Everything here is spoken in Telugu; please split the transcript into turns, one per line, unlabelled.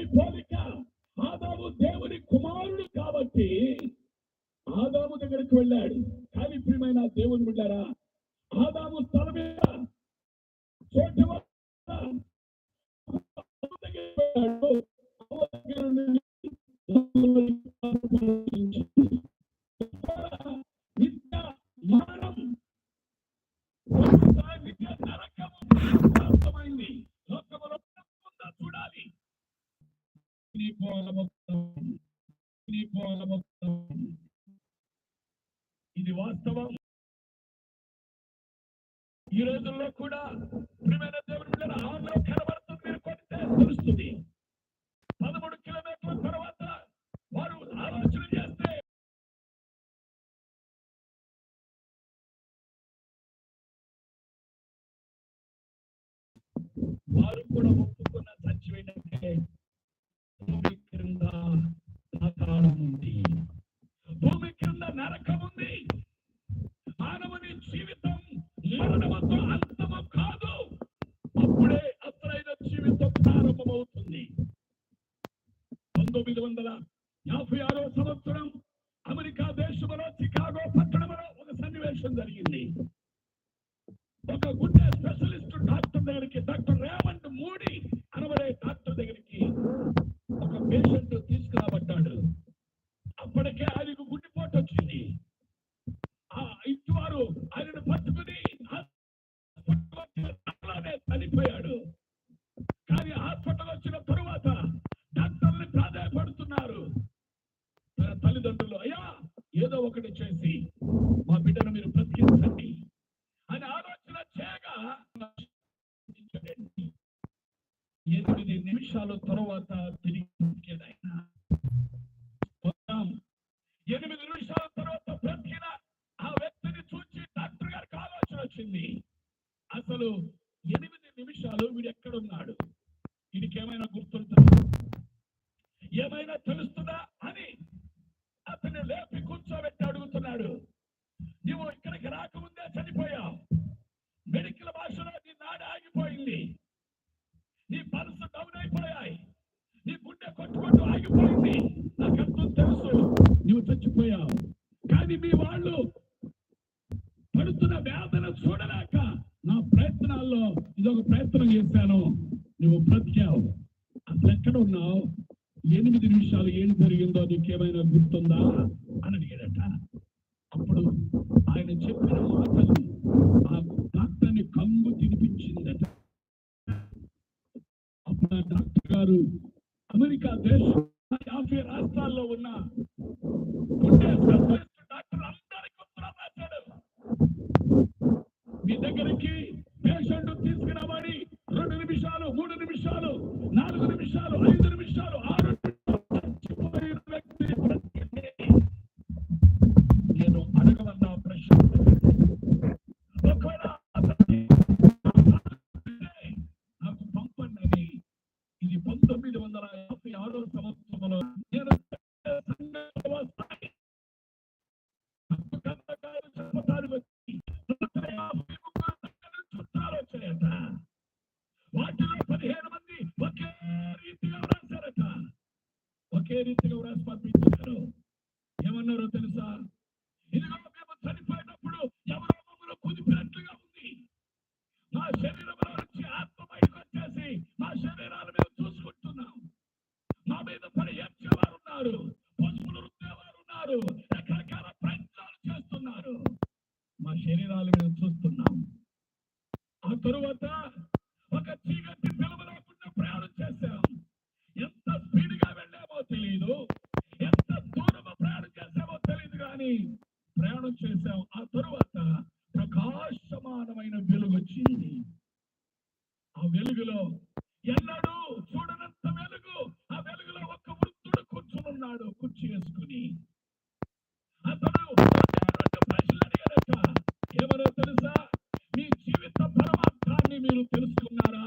దేవుని పోలిక. ఆదాము దేవుని కుమారుడు కాబట్టి ఆదాము దగ్గరికి వెళ్ళాడు. కానీ ప్రియమైన దేవుని బిడ్డారా, ఆదాము స్థల మీద చోటు నిత్య మరణం అర్థమైంది. లోకములో చూడాలి. ఇది వాస్తవం. ఈ రోజుల్లో కూడా ప్రియమైన దేవుని బిడ్డలారా, ఆలో కనబడుతుంది. మీరు కొడితే తెలుస్తుంది. 13 కిలోమీటర్ల తర్వాత వారు ఆలోచన చేస్తే వారు కూడా ఒప్పుకున్న సత్యం ఏంటంటే భూమి క్రింద పాతాళం ఉంది, భూమి క్రింద నరకం ఉంది. మానవుని జీవితం మరణంతో అంతము కాదు, అప్పుడే అసలైన జీవితం ప్రారంభమవుతుంది. 1956 సంవత్సరం అమెరికా దేశంలో చికాగో పట్టణంలో ఒక సన్నివేశం జరిగింది. ఒక గుండె స్పెషలిస్ట్ డాక్టర్ దగ్గరికి, డాక్టర్ రేమండ్ మూడీ అనబడే డాక్టర్ దగ్గరికి ఒక పేషెంట్ తీసుకురాబడ్డాడు. అప్పటికే ఆయనకు గుండెపోటు వచ్చింది. ఆ ఇంటి వారు ఆయనను పట్టుకుని చనిపోయాడు. కానీ హాస్పిటల్ వచ్చిన తరువాత డాక్టర్ని ప్రాధాన్యపడుతున్నారు తన తల్లిదండ్రులు. అయ్యా, ఏదో ఒకటి చేసి మా బిడ్డను మీరు బ్రతికించండి అని ఆలోచన చేయగా 8 నిమిషాల తరువాత తిరిగి 8 నిమిషాల తర్వాత బ్రతికిన ఆ వ్యక్తిని చూసి డాక్టర్ గారికి ఆలోచన వచ్చింది. అసలు 8 నిమిషాలు వీడు ఎక్కడున్నాడు, వీడికి ఏమైనా గుర్తుంటుందా, ఏమైనా తెలుస్తుందా అని అతన్ని లేపి కూర్చోబెట్టి అడుగుతున్నాడు. నువ్వు ఇక్కడికి రాకముందే చనిపోయావు. మెడికల్ భాషలో నీ నాడి ఆగిపోయింది, నీ పల్స్ డౌన్ అయిపోయాయి, నీ గుండె కొట్టుకుంటూ ఆగిపోయింది. నాకంతా తెలుసు, నువ్వు చచ్చిపోయావు. కానీ మీ వాళ్ళు పడుతున్న వేదన చూడలేక నా ప్రయత్నాల్లో ఇదొక ప్రయత్నం చేశాను, నువ్వు బ్రతికావు. అసలు ఎక్కడ ఉన్నావు? 8 నిమిషాలు ఏం జరిగిందో నీకేమైనా గుర్తుందా అని అడిగాడట. అప్పుడు ఆయన చెప్పిన మాటలు ఆ డాక్టర్ని కంగు తినిపించిందట. అప్పుడు ఆ డాక్టర్ గారు అమెరికా దేశం 50 రాష్ట్రాల్లో ఉన్న డాక్టర్ అందరికీ ఉత్తరం రాశాడు. మీ దగ్గరికి పేషెంట్ తీసుకురామని 2 నిమిషాలు, 3 నిమిషాలు, 4 నిమిషాలు, 5 నిమిషాలు, 6 వ్యక్తి నేను అడగవన్న ప్రశ్న, నాకు పంపండి. ఇది 1956 సంవత్సరంలో నేను వాటిలో 15 మంది ఒకే రీతిగా వ్రాసారట. ఒకే రీతిగా వ్రాసి పంపించారు. ఏమన్నారో తెలుసా? ఇదిగో మేము చనిపోయినప్పుడు ఎవరో మమ్మల్ని కుదిపినట్లుగా ఉంది. మా శరీరంలో నుంచి ఆత్మ బయటకు వచ్చేసి మా శరీరాలు మేము చూసుకుంటున్నాం. మా మీద పడి ఏడ్చేవారు ఉన్నారు, పసుపులు రుద్దేవారు ఉన్నారు, రకరకాల ప్రయత్నాలు చేస్తున్నారు. మా శరీరాలు మేము చూస్తున్నాం. ఆ తరువాత ఒక చీకటి వెలుగు లేకుండా ప్రయాణం చేశాం. ఎంత స్పీడ్గా వెళ్ళామో తెలియదు, ఎంత దూరం ప్రయాణం చేశామో తెలియదు, కానీ ప్రయాణం చేశాం. ఆ తరువాత ప్రకాశమానమైన వెలుగు వచ్చింది. ఆ వెలుగులో ఎన్నడూ చూడనంత వెలుగు. ఆ వెలుగులో ఒక వృద్ధుడు కూర్చున్నాడు, కుర్చీ వేసుకుని. అతడు ప్రశ్నలు అడిగారట. ఏమనో తెలుసా? మీ జీవిత పరమార్థాన్ని మీరు తెలుసుకున్నారా?